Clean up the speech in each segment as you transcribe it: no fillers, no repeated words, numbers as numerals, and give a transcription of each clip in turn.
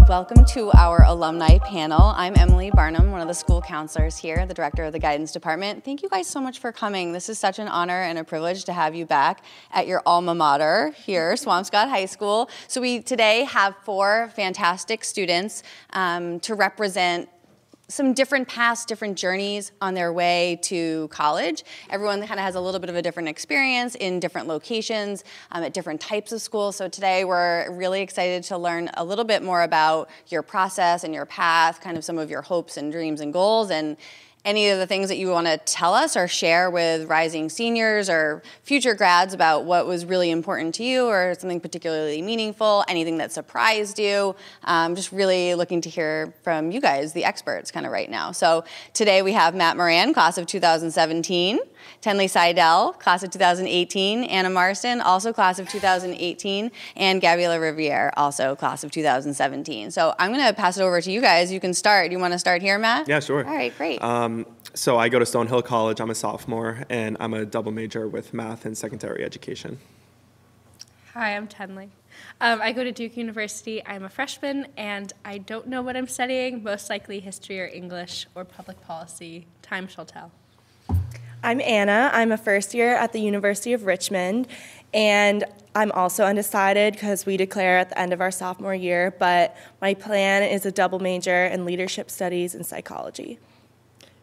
Welcome to our alumni panel. I'm Emily Barnum, one of the school counselors here, the director of the guidance department. Thank you guys so much for coming. This is such an honor and a privilege to have you back at your alma mater here, Swampscott High School. So we today have 4 fantastic students to represent some different paths, different journeys on their way to college. Everyone kind of has a little bit of a different experience in different locations, at different types of schools. So today we're really excited to learn a little bit more about your process and your path, kind of some of your hopes and dreams and goals, and any of the things that you want to tell us or share with rising seniors or future grads about what was really important to you or something particularly meaningful, anything that surprised you. Just really looking to hear from you guys, the experts, kind of right now. So today we have Matt Moran, class of 2017, Tenley Seidel, class of 2018, Anna Marston, also class of 2018, and Gabby Lariviere, also class of 2017. So I'm going to pass it over to you guys. You can start. You want to start here, Matt? Yeah, sure. All right, great. So I go to Stonehill College. I'm a sophomore, and I'm a double major with math and secondary education. Hi, I'm Tenley. I go to Duke University. I'm a freshman, and I don't know what I'm studying, most likely history or English or public policy. Time shall tell. I'm Anna. I'm a first year at the University of Richmond, and I'm also undecided because we declare at the end of our sophomore year, but my plan is a double major in leadership studies and psychology.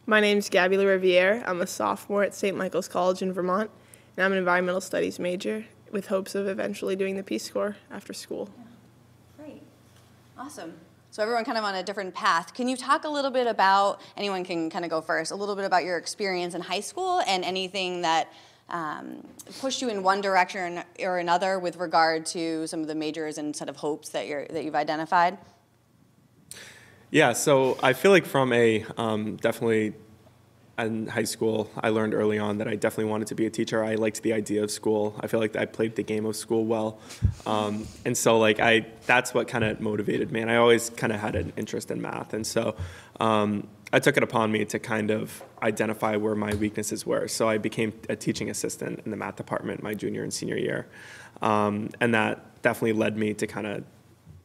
My name's Gabby Lariviere. I'm a sophomore at St. Michael's College in Vermont, and I'm an environmental studies major with hopes of eventually doing the Peace Corps after school. Yeah. Great. Awesome. So everyone kind of on a different path. Can you talk a little bit about, anyone can kind of go first, a little bit about your experience in high school and anything that pushed you in one direction or another with regard to some of the majors and sort of hopes that you've identified? Yeah, so I feel like from a definitely in high school, I learned early on that I definitely wanted to be a teacher. I liked the idea of school. I feel like I played the game of school well. And so like that's what kind of motivated me. And I always kind of had an interest in math. And so I took it upon me to kind of identify where my weaknesses were. So I became a teaching assistant in the math department my junior and senior year. And that definitely led me to kind of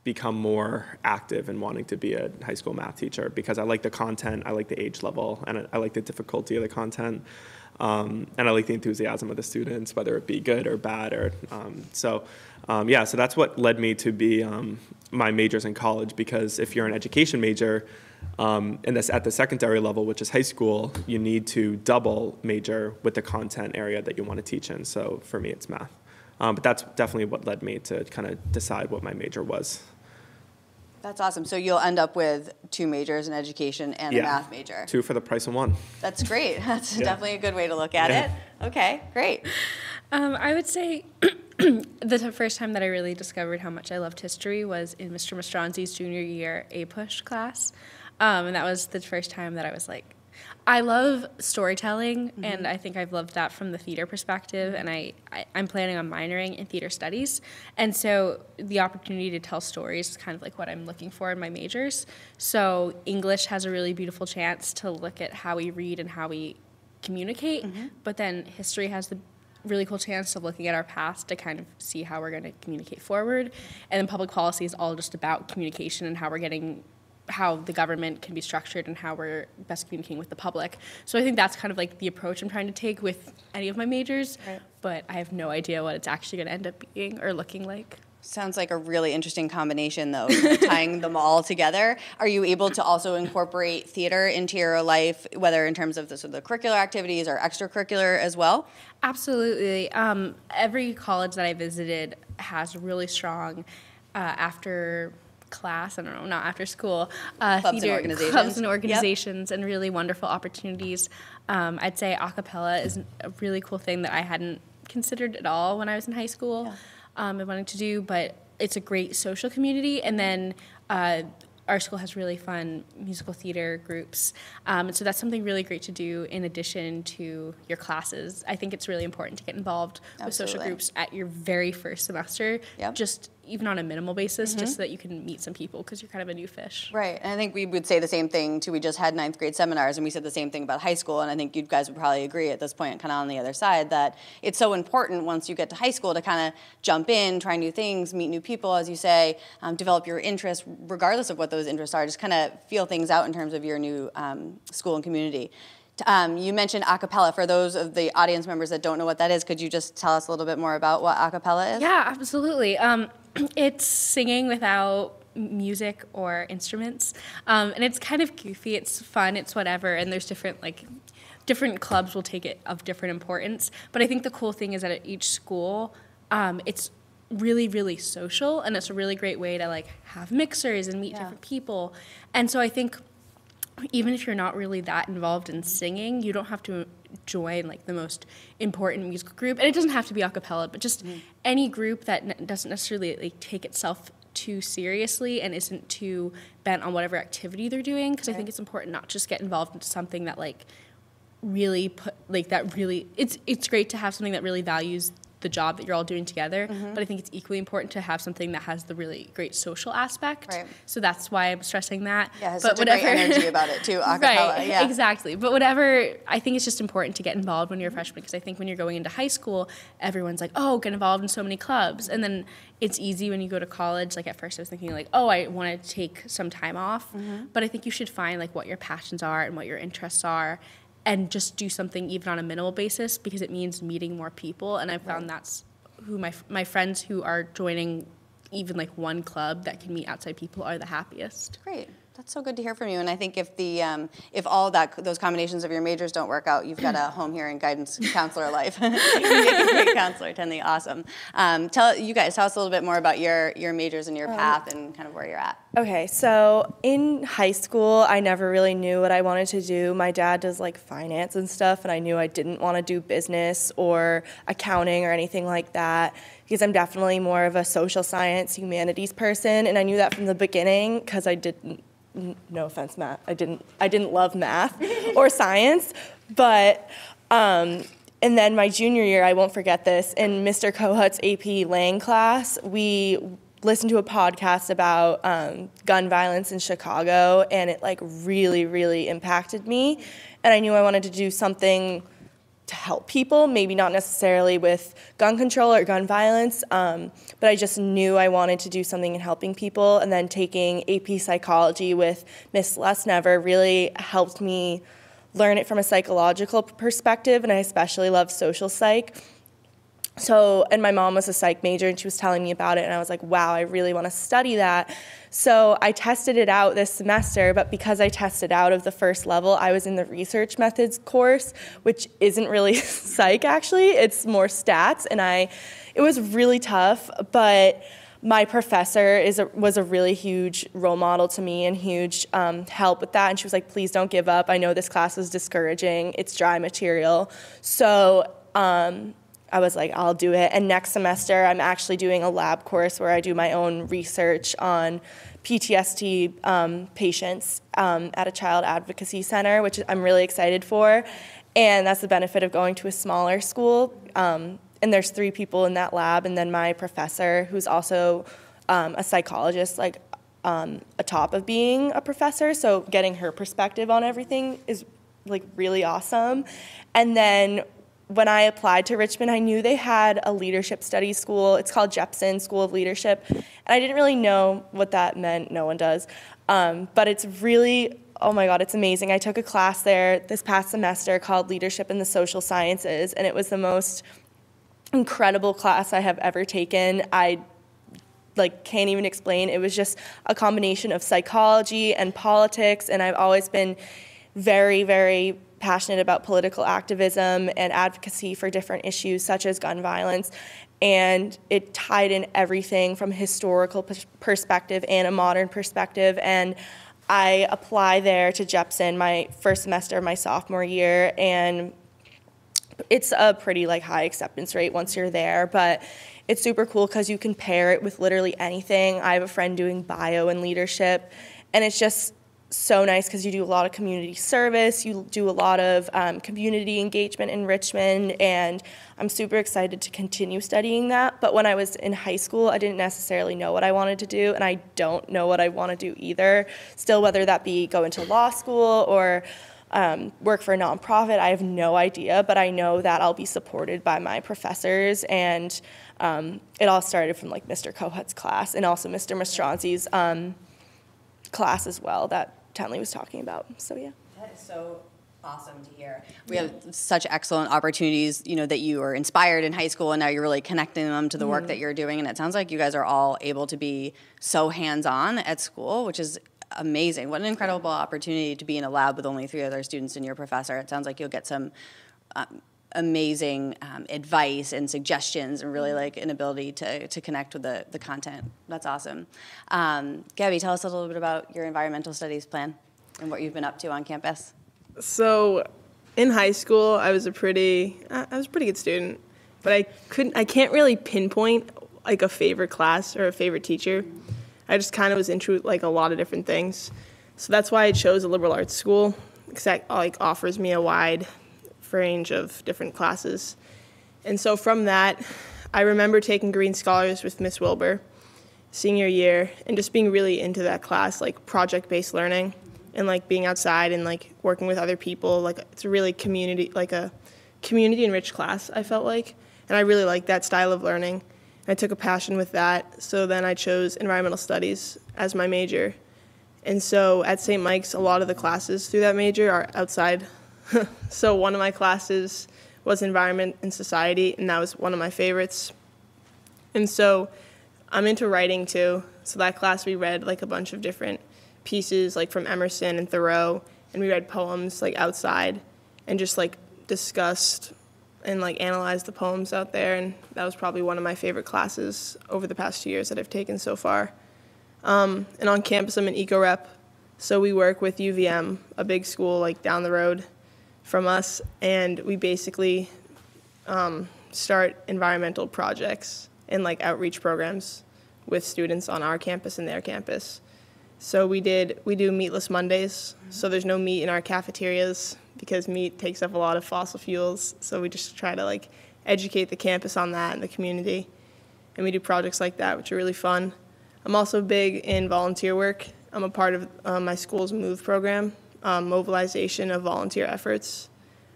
become more active in wanting to be a high school math teacher because I like the content, I like the age level, and I like the difficulty of the content, and I like the enthusiasm of the students, whether it be good or bad. Or so that's what led me to be my majors in college, because if you're an education major at the secondary level, which is high school, you need to double major with the content area that you want to teach in. So for me, it's math. But that's definitely what led me to kind of decide what my major was. That's awesome. So you'll end up with 2 majors in education and a math major. 2 for the price of 1. That's great. That's definitely a good way to look at it. Okay, great. I would say the first time that I really discovered how much I loved history was in Mr. Mastronzi's junior year A-Push class. And that was the first time that I was like, I love storytelling, and I think I've loved that from the theater perspective, and I'm planning on minoring in theater studies, and so the opportunity to tell stories is kind of like what I'm looking for in my majors. So English has a really beautiful chance to look at how we read and how we communicate, but then history has the really cool chance of looking at our past to kind of see how we're going to communicate forward, and then public policy is all just about communication and how the government can be structured and how we're best communicating with the public. So I think that's kind of like the approach I'm trying to take with any of my majors, but I have no idea what it's actually going to end up being or looking like. Sounds like a really interesting combination, though, tying them all together. Are you able to also incorporate theater into your life, whether in terms of the curricular activities or extracurricular as well? Absolutely. Every college that I visited has really strong after class, I don't know, not after school, clubs and organizations and really wonderful opportunities. I'd say a cappella is a really cool thing that I hadn't considered at all when I was in high school and wanting to do, but it's a great social community. And then our school has really fun musical theater groups. And so that's something really great to do in addition to your classes. I think it's really important to get involved with social groups at your very first semester. Just even on a minimal basis, just so that you can meet some people because you're kind of a new fish. Right, and I think we would say the same thing too. We just had 9th grade seminars, and we said the same thing about high school, and I think you guys would probably agree at this point, kind of on the other side, that it's so important once you get to high school to kind of jump in, try new things, meet new people, as you say, develop your interests, regardless of what those interests are, just kind of feel things out in terms of your new school and community. You mentioned a cappella. For those of the audience members that don't know what that is, could you just tell us a little bit more about what a cappella is? Yeah, absolutely. It's singing without music or instruments, and it's kind of goofy. It's fun. It's whatever. And there's different clubs will take it of different importance. But I think the cool thing is that at each school, it's really, really social, and it's a really great way to like have mixers and meet different people. And so I think even if you're not really that involved in singing, you don't have to join like the most important musical group. And it doesn't have to be a cappella, but just any group that doesn't necessarily like take itself too seriously and isn't too bent on whatever activity they're doing. Because I think it's important not just get involved into something that like really it's great to have something that really values the job that you're all doing together, but I think it's equally important to have something that has the really great social aspect. Right. So that's why I'm stressing that. Yeah, it has such a great energy about it too, a cappella. Right, yeah. Exactly. But whatever, I think it's just important to get involved when you're a freshman, because I think when you're going into high school, everyone's like, oh, get involved in so many clubs. And then it's easy when you go to college. Like at first I was thinking like, oh, I want to take some time off. But I think you should find like what your passions are and what your interests are, and just do something even on a minimal basis, because it means meeting more people. And I've found that's who my friends who are joining even like one club that can meet outside people are the happiest. Great. That's so good to hear from you. And I think if all those combinations of your majors don't work out, you've got a home here in guidance counselor life. You can make a great counselor, Tenley. Awesome. Tell us a little bit more about your majors and your path and kind of where you're at. Okay, so in high school, I never really knew what I wanted to do. My dad does like finance and stuff, and I knew I didn't want to do business or accounting or anything like that, because I'm definitely more of a social science, humanities person, and I knew that from the beginning because I didn't. No offense, math. I didn't love math or science, but and then my junior year, I won't forget this, in Mr. Kohut's AP Lang class, we listened to a podcast about gun violence in Chicago, and it like really, really impacted me, and I knew I wanted to do something to help people, maybe not necessarily with gun control or gun violence, but I just knew I wanted to do something in helping people. And then taking AP Psychology with Miss Lesnever really helped me learn it from a psychological perspective, and I especially love social psych. So, and my mom was a psych major, and she was telling me about it, and I was like, wow, I really want to study that. So I tested it out this semester, but because I tested out of the first level, I was in the research methods course, which isn't really psych, actually. It's more stats, and it was really tough, but my professor was a really huge role model to me and huge help with that, and she was like, please don't give up. I know this class is discouraging. It's dry material. So I was like, I'll do it. And next semester, I'm actually doing a lab course where I do my own research on PTSD patients at a child advocacy center, which I'm really excited for. And that's the benefit of going to a smaller school. And there's 3 people in that lab, and then my professor, who's also a psychologist, like atop of being a professor. So getting her perspective on everything is like really awesome. And then when I applied to Richmond, I knew they had a leadership studies school. It's called Jepson School of Leadership. And I didn't really know what that meant. No one does. But it's really, oh my God, it's amazing. I took a class there this past semester called Leadership in the Social Sciences, and it was the most incredible class I have ever taken. I can't even explain. It was just a combination of psychology and politics, and I've always been very, very passionate about political activism and advocacy for different issues such as gun violence, and it tied in everything from a historical perspective and a modern perspective. And I apply there to Jepson my first semester of my sophomore year, and it's a pretty high acceptance rate once you're there, but it's super cool because you can pair it with literally anything. I have a friend doing bio and leadership, and it's just so nice because you do a lot of community service, you do a lot of community engagement in Richmond, and I'm super excited to continue studying that. But when I was in high school, I didn't necessarily know what I wanted to do, and I don't know what I want to do either. Still, whether that be go into law school or work for a nonprofit, I have no idea, but I know that I'll be supported by my professors, and it all started from like Mr. Kohut's class and also Mr. Mastronzi's class as well that Tenley was talking about. So yeah. That is so awesome to hear. We have such excellent opportunities, you know, that you were inspired in high school and now you're really connecting them to the work that you're doing. And it sounds like you guys are all able to be so hands-on at school, which is amazing. What an incredible opportunity to be in a lab with only 3 other students and your professor. It sounds like you'll get some amazing advice and suggestions and really like an ability to connect with the content. That's awesome. Gabby, tell us a little bit about your environmental studies plan and what you've been up to on campus. So in high school, I was a pretty good student, but I can't really pinpoint like a favorite class or a favorite teacher. I just kind of was into like a lot of different things. So that's why I chose a liberal arts school, because that like offers me a wide range of different classes. And so from that, I remember taking Green Scholars with Miss Wilbur senior year and just being really into that class, like project-based learning and like being outside and like working with other people. Like it's a really a community-enriched class, I felt like. And I really liked that style of learning. I took a passion with that, so then I chose environmental studies as my major. And so at St. Mike's, a lot of the classes through that major are outside. So one of my classes was environment and society, and that was one of my favorites. And so I'm into writing too. So that class we read like a bunch of different pieces like from Emerson and Thoreau, and we read poems like outside and just like discussed and like analyzed the poems out there, and that was probably one of my favorite classes over the past 2 years that I've taken so far. And on campus I'm an eco-rep, so we work with UVM, a big school like down the road from us, and we basically start environmental projects and like outreach programs with students on our campus and their campus. So we do meatless Mondays, so there's no meat in our cafeterias because meat takes up a lot of fossil fuels, so we just try to like educate the campus on that and the community, and we do projects like that, which are really fun. I'm also big in volunteer work. I'm a part of my school's MOVE program, mobilization of volunteer efforts.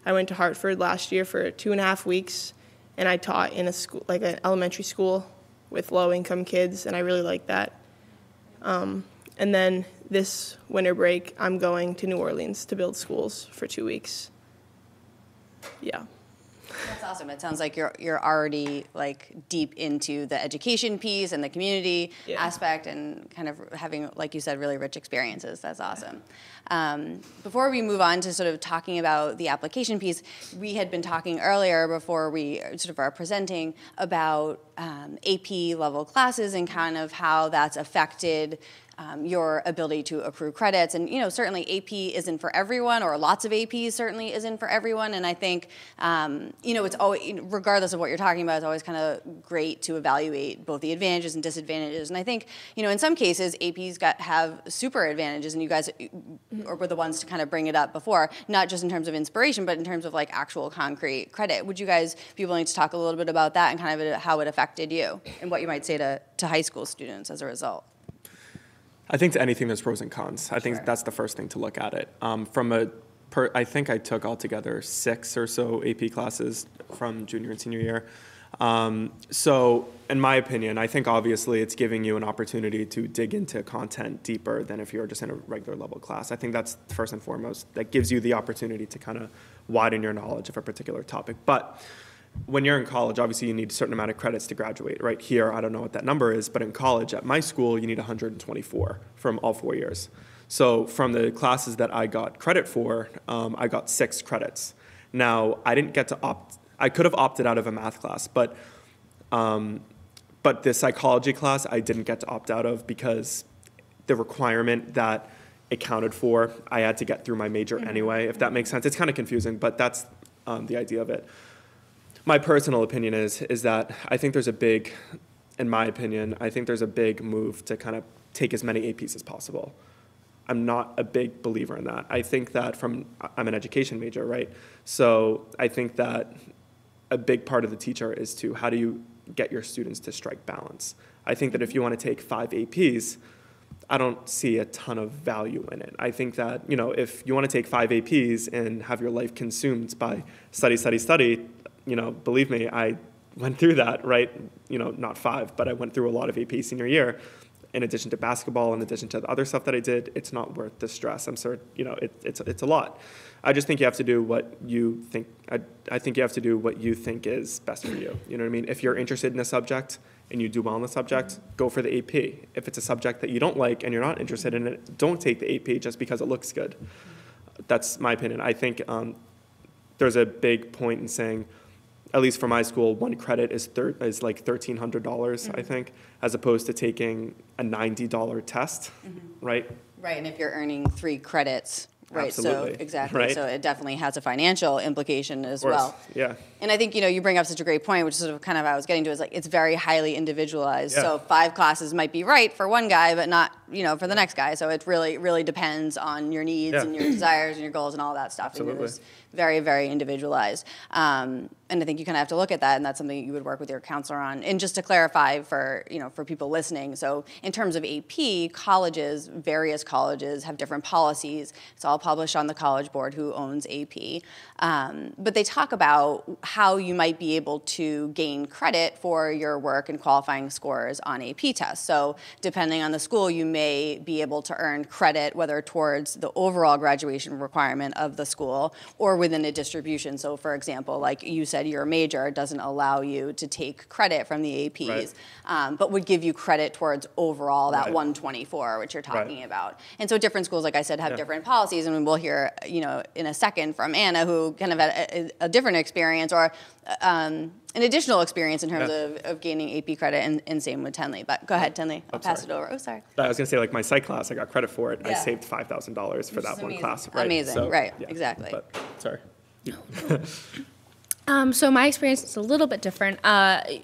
I went to Hartford last year for 2.5 weeks, and I taught in a school, like an elementary school with low-income kids, and I really liked that. And then this winter break, I'm going to New Orleans to build schools for 2 weeks. Yeah. That's awesome. It sounds like you're already like deep into the education piece and the community aspect and kind of having, like you said, really rich experiences. That's awesome. Before we move on to sort of talking about the application piece, we had been talking earlier before we sort of are presenting about AP level classes and kind of how that's affected your ability to accrue credits. And, you know, certainly AP isn't for everyone, or lots of APs certainly isn't for everyone. And I think, you know, it's always, regardless of what you're talking about, it's always kind of great to evaluate both the advantages and disadvantages. And I think, you know, in some cases, APs have super advantages, and you guys were the ones to kind of bring it up before, not just in terms of inspiration, but in terms of like actual concrete credit. Would you guys be willing to talk a little bit about that and kind of how it affected you and what you might say to high school students as a result? I think to anything there's pros and cons. I think that's the first thing to look at it. I think I took altogether 6 or so AP classes from junior and senior year. So in my opinion, I think obviously it's giving you an opportunity to dig into content deeper than if you're just in a regular level class. I think that's first and foremost. That gives you the opportunity to kind of widen your knowledge of a particular topic. But when you're in college, obviously you need a certain amount of credits to graduate. Right here, I don't know what that number is, but in college, at my school, you need 124 from all 4 years. So from the classes that I got credit for, I got 6 credits. Now, I didn't get to opt. I could have opted out of a math class, but the psychology class I didn't get to opt out of because the requirement that it counted for, I had to get through my major anyway, if that makes sense. It's kind of confusing, but that's the idea of it. My personal opinion is that I think there's a big, in my opinion, I think there's a big move to kind of take as many APs as possible. I'm not a big believer in that. I think that I'm an education major, right? So I think that a big part of the teacher is to how do you get your students to strike balance. I think that if you want to take 5 APs, I don't see a ton of value in it. I think that, if you want to take 5 APs and have your life consumed by study, believe me, I went through that, right? Not 5, but I went through a lot of AP senior year. In addition to basketball, in addition to the other stuff that I did, it's not worth the stress. I'm sorry, it's a lot. I just think you have to do what you think. I think you have to do what you think is best for you. You know what I mean? If you're interested in a subject and you do well in the subject, go for the AP. If it's a subject that you don't like and you're not interested in it, don't take the AP just because it looks good. That's my opinion. I think there's a big point in saying, at least for my school, 1 credit is like $1,300, I think, as opposed to taking a $90 test, right? Right, and if you're earning 3 credits, right? Absolutely. So exactly. Right. So it definitely has a financial implication as well. Yeah. And I think you bring up such a great point, which is sort of kind of what I was getting to, is like it's very highly individualized. Yeah. So 5 classes might be right for one guy, but not for the next guy. So it really depends on your needs and your desires and your goals and all that stuff. Absolutely. It's very, very individualized. And I think you kind of have to look at that, and that's something you would work with your counselor on. And just to clarify for people listening, so in terms of AP, various colleges have different policies. It's all published on the College Board, who owns AP. But they talk about how you might be able to gain credit for your work and qualifying scores on AP tests. So depending on the school, you may be able to earn credit, whether towards the overall graduation requirement of the school or within a distribution. So for example, like you said, your major doesn't allow you to take credit from the APs, but would give you credit towards overall that 124, which you're talking about. And so different schools, like I said, have different policies, and we'll hear, in a second from Anna, who kind of had a different experience or an additional experience in terms of gaining AP credit, and same with Tenley. But go ahead, Tenley. I'll pass it over. Oh, sorry. I was going to say, like my psych class, I got credit for it. I saved $5,000 for that one class. Right? Amazing. So, right. Yeah. Exactly. But, sorry. So my experience is a little bit different.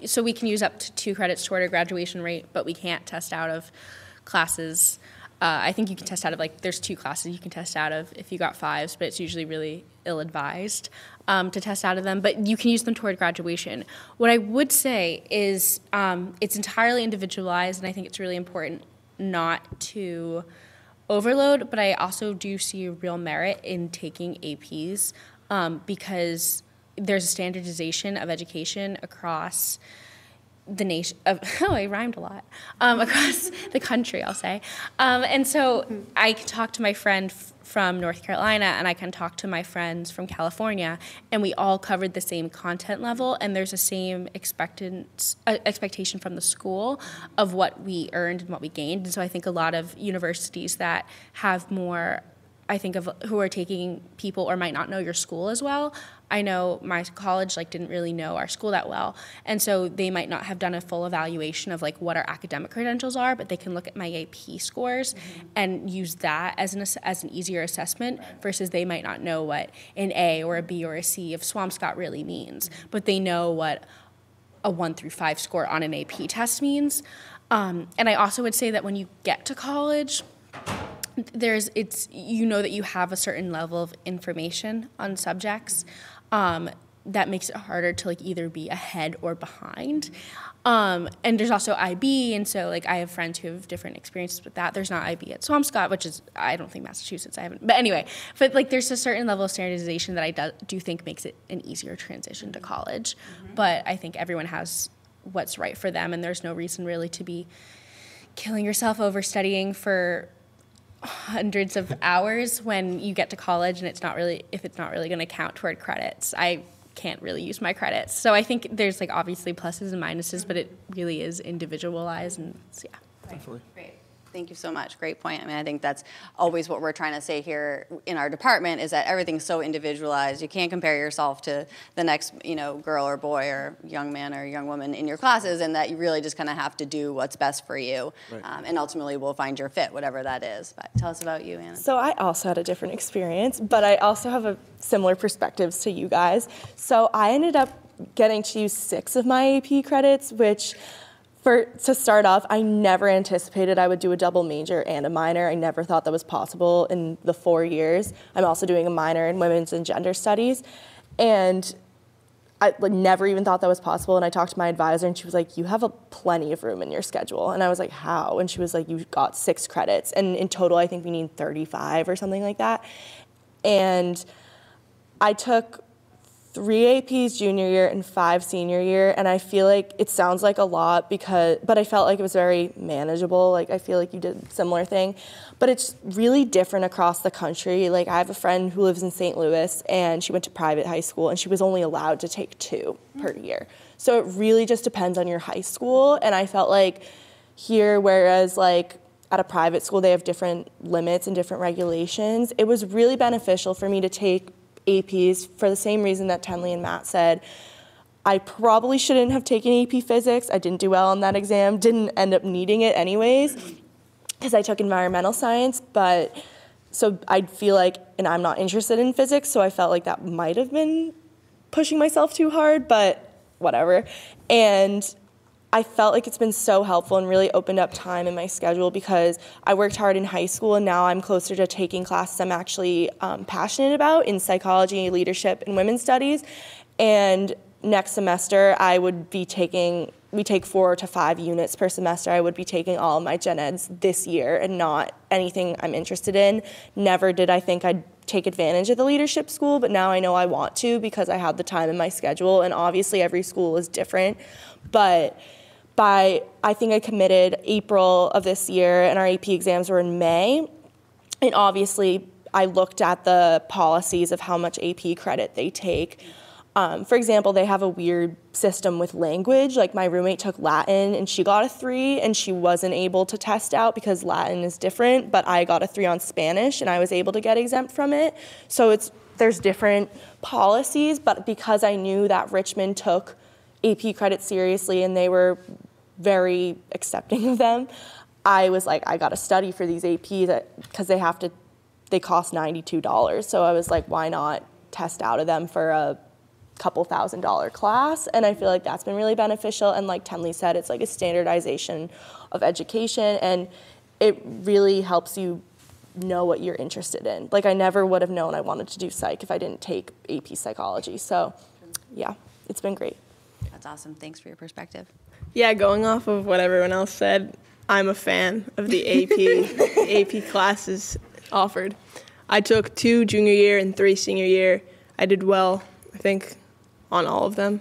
So we can use up to 2 credits toward a graduation rate, but we can't test out of classes. I think you can test out of, there's 2 classes you can test out of if you got 5s, but it's usually really ill-advised to test out of them. But you can use them toward graduation. What I would say is it's entirely individualized, and I think it's really important not to overload, but I also do see real merit in taking APs because there's a standardization of education across the nation I rhymed a lot, across the country, I'll say. And so I can talk to my friend from North Carolina, and I can talk to my friends from California, and we all covered the same content level, and there's the same expectation from the school of what we earned and what we gained. And so I think a lot of universities that have more, who are taking people or might not know your school as well. I know my college didn't really know our school that well, and so they might not have done a full evaluation of what our academic credentials are, but they can look at my AP scores and use that as an easier assessment versus they might not know what an A or a B or a C of Swampscott really means, but they know what a 1 through 5 score on an AP test means. And I also would say that when you get to college, that you have a certain level of information on subjects that makes it harder to either be ahead or behind. And there's also IB, and so I have friends who have different experiences with that. There's not IB at Swampscott, which is, I don't think Massachusetts, I haven't. But anyway, there's a certain level of standardization that I do think makes it an easier transition to college. But I think everyone has what's right for them, and there's no reason really to be killing yourself over studying for hundreds of hours when you get to college and it's not really going to count toward credits. I can't really use my credits. So I think there's obviously pluses and minuses, but it really is individualized, and yeah. Definitely. Great. Thank you so much. Great point. I mean, I think that's always what we're trying to say here in our department is that everything's so individualized. You can't compare yourself to the next, girl or boy or young man or young woman in your classes, and that you really just kind of have to do what's best for you. Right. And ultimately we'll find your fit, whatever that is. But tell us about you, Anna. So I also had a different experience, but I also have similar perspectives to you guys. So I ended up getting to use 6 of my AP credits, which To start off, I never anticipated I would do a double major and a minor. I never thought that was possible in the 4 years. I'm also doing a minor in women's and gender studies, and I never even thought that was possible. And I talked to my advisor, and she was like, you have plenty of room in your schedule. And I was like, how? And she was like, you got 6 credits. And in total, I think we need 35 or something like that. And I took 3 APs junior year and 5 senior year, and I feel like it sounds like a lot but I felt like it was very manageable. Like, I feel like you did a similar thing, but it's really different across the country. Like, I have a friend who lives in St. Louis, and she went to private high school, and she was only allowed to take 2 per year. So it really just depends on your high school, and I felt like here, whereas like at a private school, they have different limits and different regulations, it was really beneficial for me to take APs for the same reason that Tenley and Matt said. I probably shouldn't have taken AP physics. I didn't do well on that exam, didn't end up needing it anyways because I took environmental science, but so I feel like, and I'm not interested in physics, so I felt like that might have been pushing myself too hard, but whatever. And I felt like it's been so helpful and really opened up time in my schedule because I worked hard in high school, and now I'm closer to taking classes I'm actually passionate about in psychology, leadership, and women's studies. And next semester, we take 4 to 5 units per semester. I would be taking all of my gen eds this year and not anything I'm interested in. Never did I think I'd take advantage of the leadership school, but now I know I want to because I have the time in my schedule, and obviously every school is different. But I think I committed April of this year, and our AP exams were in May. And obviously, I looked at the policies of how much AP credit they take. For example, they have a weird system with language. Like, my roommate took Latin, and she got a 3, and she wasn't able to test out because Latin is different, but I got a 3 on Spanish, and I was able to get exempt from it. So there's different policies, but because I knew that Richmond took AP credit seriously and they were very accepting of them, I was like, I gotta study for these APs because they cost $92. So I was like, why not test out of them for a couple $1,000 class? And I feel like that's been really beneficial. And like Tenley said, it's like a standardization of education, and it really helps you know what you're interested in. Like, I never would have known I wanted to do psych if I didn't take AP psychology. So yeah, it's been great. That's awesome. Thanks for your perspective. Yeah, going off of what everyone else said, I'm a fan of the AP classes offered. I took 2 junior year and 3 senior year. I did well, I think, on all of them.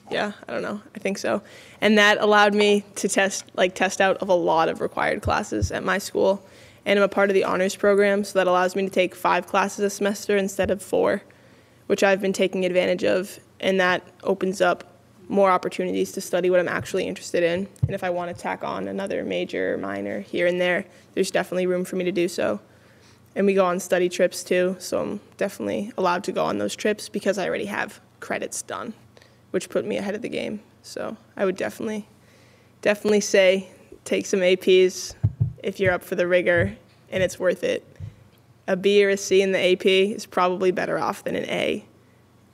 Yeah, I don't know. I think so. And that allowed me to test out of a lot of required classes at my school. And I'm a part of the honors program, so that allows me to take 5 classes a semester instead of 4, which I've been taking advantage of. And that opens up more opportunities to study what I'm actually interested in. And if I want to tack on another major or minor here and there, there's definitely room for me to do so. And we go on study trips too, so I'm definitely allowed to go on those trips because I already have credits done, which put me ahead of the game. So I would definitely say take some APs if you're up for the rigor and it's worth it. A B or a C in the AP is probably better off than an A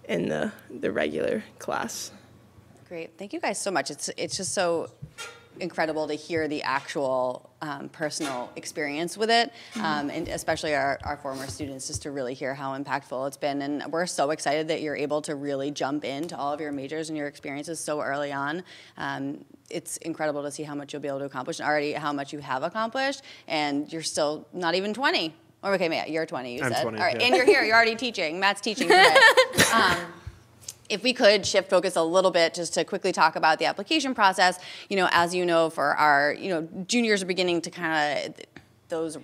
in the regular class. Great. Thank you guys so much. It's just so incredible to hear the actual personal experience with it, and especially our former students, just to really hear how impactful it's been. And we're so excited that you're able to really jump into all of your majors and your experiences so early on. It's incredible to see how much you'll be able to accomplish, and already how much you have accomplished, and you're still not even 20. Or okay, Matt, you're 20, you said. I'm 20, all right, yeah. and you're here, you're already teaching. Matt's teaching today. If we could shift focus a little bit just to quickly talk about the application process, as you know, for our, juniors are beginning to kind of, those,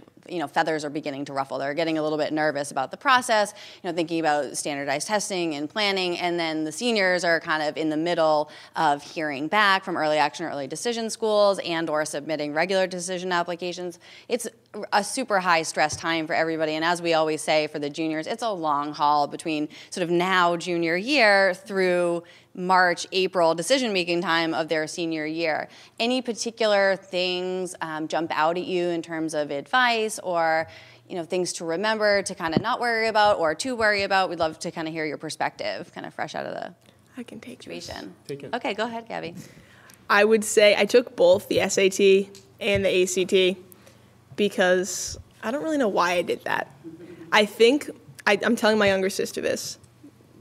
feathers are beginning to ruffle. They're getting a little bit nervous about the process, thinking about standardized testing and planning, and then the seniors are kind of in the middle of hearing back from early action or early decision schools and or submitting regular decision applications. It's a super high stress time for everybody, and as we always say for the juniors, it's a long haul between sort of now junior year through March, April decision-making time of their senior year. Any particular things jump out at you in terms of advice or things to remember to kind of not worry about or to worry about? We'd love to kind of hear your perspective, kind of fresh out of the I can take situation. Take it. Okay, go ahead, Gabby. I would say I took both the SAT and the ACT because I don't really know why I did that. I think, I'm telling my younger sister this,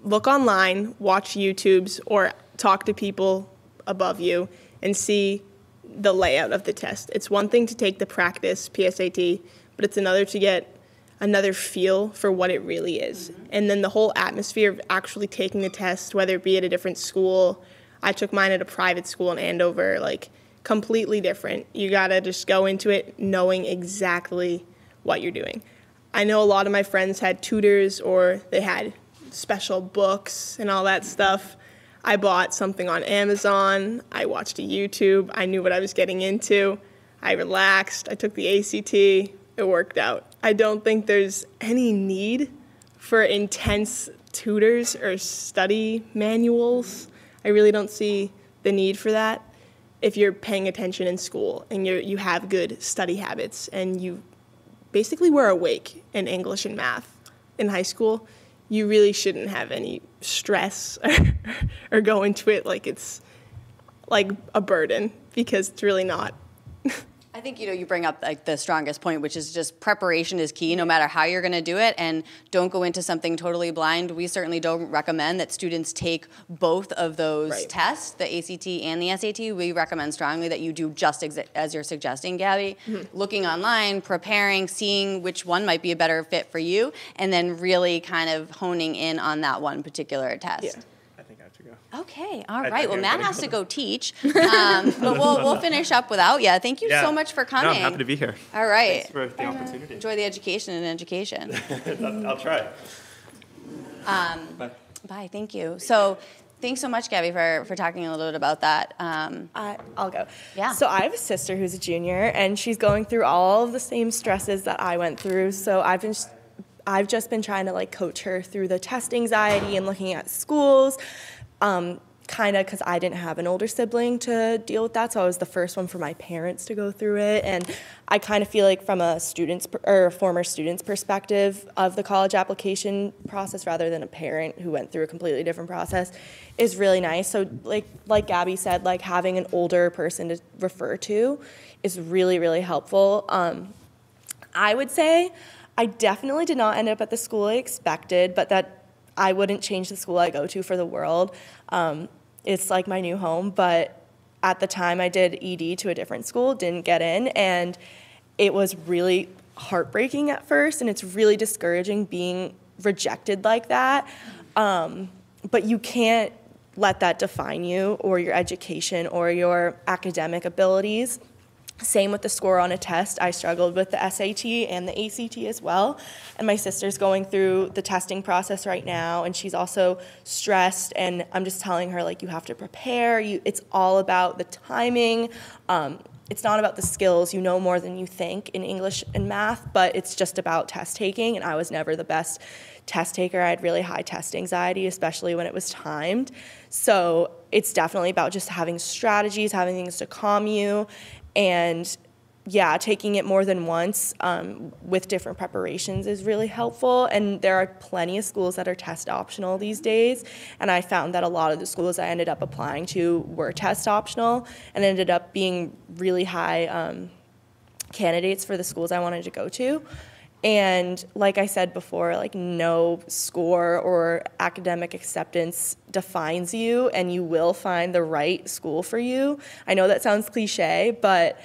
look online, watch YouTubes, or talk to people above you and see the layout of the test. It's one thing to take the practice PSAT, but it's another to get another feel for what it really is. And then the whole atmosphere of actually taking the test, whether it be at a different school. I took mine at a private school in Andover, like completely different. You gotta just go into it knowing exactly what you're doing. I know a lot of my friends had tutors or they had special books and all that stuff. I bought something on Amazon. I watched a YouTube. I knew what I was getting into. I relaxed. I took the ACT. It worked out. I don't think there's any need for intense tutors or study manuals. I really don't see the need for that. If you're paying attention in school and you have good study habits and you basically were awake in English and math in high school, you really shouldn't have any stress or go into it like it's like a burden, because it's really not. I think, you bring up like the strongest point, which is just preparation is key no matter how you're going to do it, and don't go into something totally blind. We certainly don't recommend that students take both of those tests, the ACT and the SAT. We recommend strongly that you do just as you're suggesting, Gabby, looking online, preparing, seeing which one might be a better fit for you, and then really kind of honing in on that one particular test. Yeah. I think I have to go. Okay, all right. Well, Matt has to go teach, but we'll finish up without you. Thank you so much for coming. No, I'm happy to be here. All right. Thanks for the opportunity. Enjoy the education and education. I'll try. Bye. Thank you. So, thanks so much, Gabby, for talking a little bit about that. I'll go. Yeah. So I have a sister who's a junior, and she's going through all of the same stresses that I went through. So I've just been trying to like coach her through the test anxiety and looking at schools, kind of because I didn't have an older sibling to deal with that, so I was the first one for my parents to go through it. And I kind of feel like from a former student's perspective of the college application process, rather than a parent who went through a completely different process, is really nice. So like Gabby said, like having an older person to refer to is really, really helpful. I would say I definitely did not end up at the school I expected, but that I wouldn't change the school I go to for the world. It's like my new home, but at the time I did ED to a different school, didn't get in, and it was really heartbreaking at first, and it's really discouraging being rejected like that. But you can't let that define you or your education or your academic abilities. Same with the score on a test. I struggled with the SAT and the ACT as well. And my sister's going through the testing process right now, and she's also stressed. And I'm just telling her, like, you have to prepare. It's all about the timing. It's not about the skills. You know more than you think in English and math, but it's just about test taking. And I was never the best test taker. I had really high test anxiety, especially when it was timed. So it's definitely about just having strategies, having things to calm you. And yeah, taking it more than once with different preparations is really helpful. And there are plenty of schools that are test optional these days. And I found that a lot of the schools I ended up applying to were test optional and ended up being really high candidates for the schools I wanted to go to. And like I said before, like no score or academic acceptance defines you, and you will find the right school for you. I know that sounds cliche, but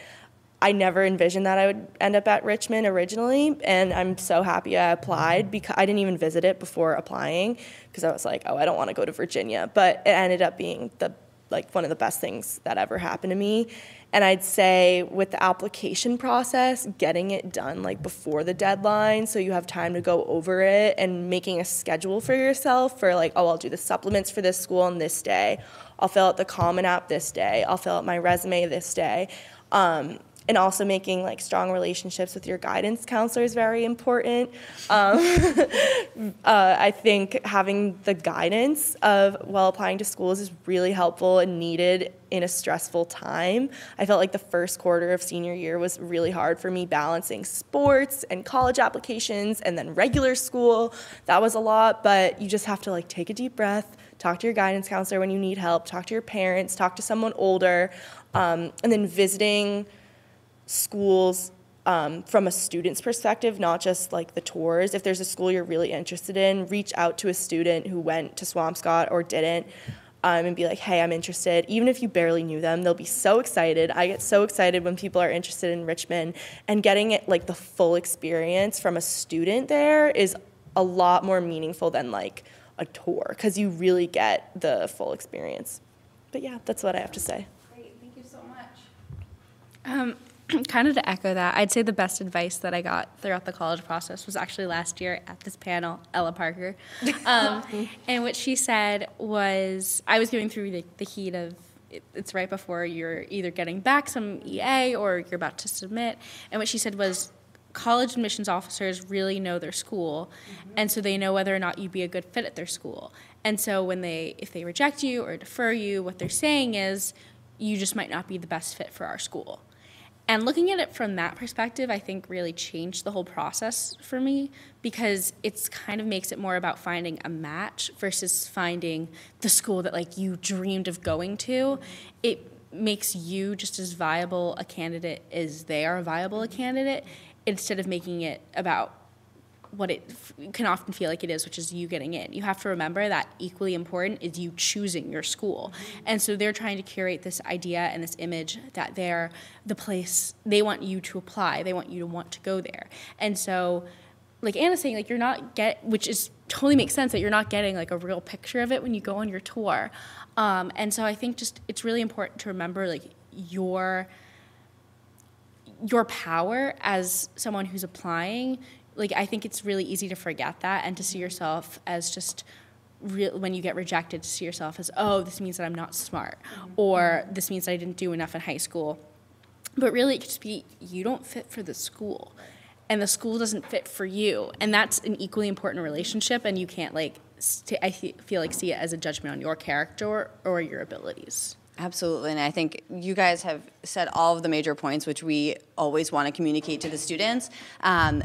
I never envisioned that I would end up at Richmond originally, and I'm so happy I applied because I didn't even visit it before applying because I was like, oh, I don't want to go to Virginia, but it ended up being one of the best things that ever happened to me. And I'd say with the application process, getting it done like before the deadline so you have time to go over it, and making a schedule for yourself for like, oh, I'll do the supplements for this school on this day. I'll fill out the Common App this day. I'll fill out my resume this day. And also making like strong relationships with your guidance counselor is very important. I think having the guidance while applying to schools is really helpful and needed in a stressful time. I felt like the first quarter of senior year was really hard for me, balancing sports and college applications and then regular school. That was a lot, but you just have to like take a deep breath, talk to your guidance counselor when you need help, talk to your parents, talk to someone older, and then visiting schools from a student's perspective, not just like the tours. If there's a school you're really interested in, reach out to a student who went to Swampscott or didn't, and be like, hey, I'm interested. Even if you barely knew them, they'll be so excited. I get so excited when people are interested in Richmond, and getting it like the full experience from a student there is a lot more meaningful than like a tour, because you really get the full experience. But yeah, that's what I have to say. Great, thank you so much. Kind of to echo that, I'd say the best advice that I got throughout the college process was actually last year at this panel, Ella Parker. And what she said was, I was going through the heat of, it's right before you're either getting back some EA or you're about to submit. And what she said was, college admissions officers really know their school, and so they know whether or not you'd be a good fit at their school. And so if they reject you or defer you, what they're saying is, you just might not be the best fit for our school. And looking at it from that perspective, I think really changed the whole process for me, because it's kind of makes it more about finding a match versus finding the school that like you dreamed of going to. It makes you just as viable a candidate as they are viable a candidate, instead of making it about what it can often feel like it is, which is you getting in. You have to remember that equally important is you choosing your school. And so they're trying to curate this idea and this image that they're the place they want you to apply. They want you to want to go there. And so, like Anna's saying, like which is totally makes sense that you're not getting like a real picture of it when you go on your tour. And so I think just it's really important to remember like your power as someone who's applying. Like, I think it's really easy to forget that and to see yourself as just when you get rejected, to see yourself as, oh, this means that I'm not smart, or this means that I didn't do enough in high school. But really, it could just be you don't fit for the school, and the school doesn't fit for you. And that's an equally important relationship, and you can't, like, I feel like see it as a judgment on your character or your abilities. Absolutely, and I think you guys have said all of the major points which we always want to communicate to the students.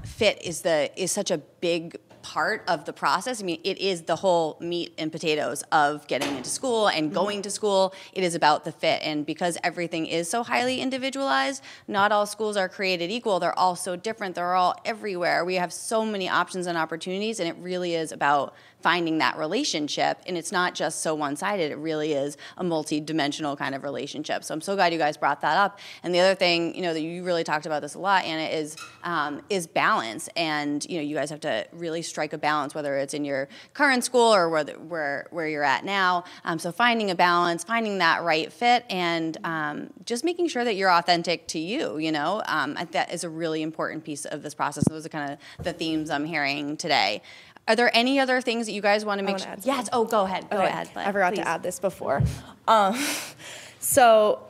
Fit is such a big part of the process. I mean, it is the whole meat and potatoes of getting into school and going to school. It is about the fit, and because everything is so highly individualized, not all schools are created equal. They're all so different. They're all everywhere. We have so many options and opportunities, and it really is about finding that relationship, and it's not just so one-sided. It really is a multi-dimensional kind of relationship. So I'm so glad you guys brought that up. And the other thing, that you really talked about this a lot, Anna, is balance. And you guys have to really strike a balance, whether it's in your current school or where you're at now. So finding a balance, finding that right fit, and just making sure that you're authentic to you. That is a really important piece of this process. Those are kind of the themes I'm hearing today. Are there any other things that you guys want to make sure? Yes. Oh, go ahead. Go ahead. I forgot to add this before. So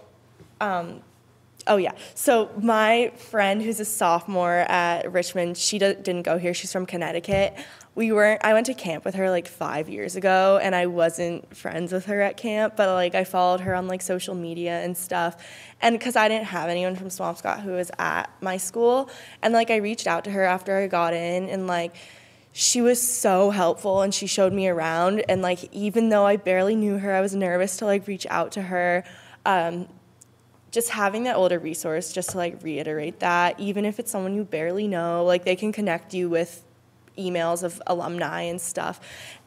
my friend who's a sophomore at Richmond, she didn't go here. She's from Connecticut. I went to camp with her like 5 years ago, and I wasn't friends with her at camp, but like I followed her on like social media and stuff. And because I didn't have anyone from Swampscott who was at my school, and like I reached out to her after I got in, and like she was so helpful, and she showed me around, and like even though I barely knew her, I was nervous to like reach out to her. Just having that older resource, just to like reiterate that, even if it's someone you barely know, like they can connect you with emails of alumni and stuff.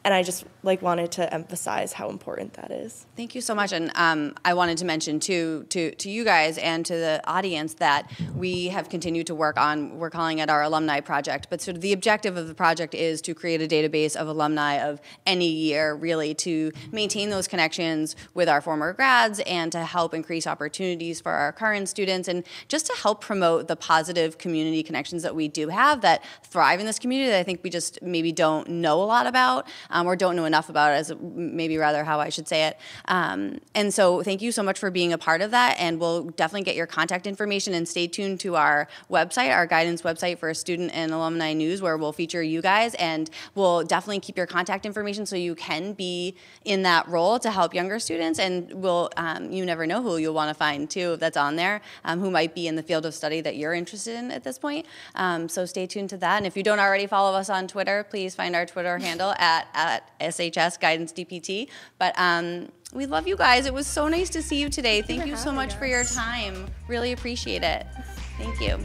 And I just like wanted to emphasize how important that is. Thank you so much. And I wanted to mention to you guys and to the audience that we have continued to work on, we're calling it our Alumni Project, but sort of the objective of the project is to create a database of alumni of any year, really to maintain those connections with our former grads and to help increase opportunities for our current students, and just to help promote the positive community connections that we do have that thrive in this community that I think we just maybe don't know a lot about. Or don't know enough about it, as maybe rather how I should say it. And so thank you so much for being a part of that, and we'll definitely get your contact information, and stay tuned to our website, our guidance website for student and alumni news, where we'll feature you guys, and we'll definitely keep your contact information so you can be in that role to help younger students, and we'll, you never know who you'll want to find too that's on there, who might be in the field of study that you're interested in at this point. So stay tuned to that, and if you don't already follow us on Twitter, please find our Twitter handle at at SHS Guidance DPT. But we love you guys. It was so nice to see you today. Thank you so much for your time. Really appreciate it. Thank you.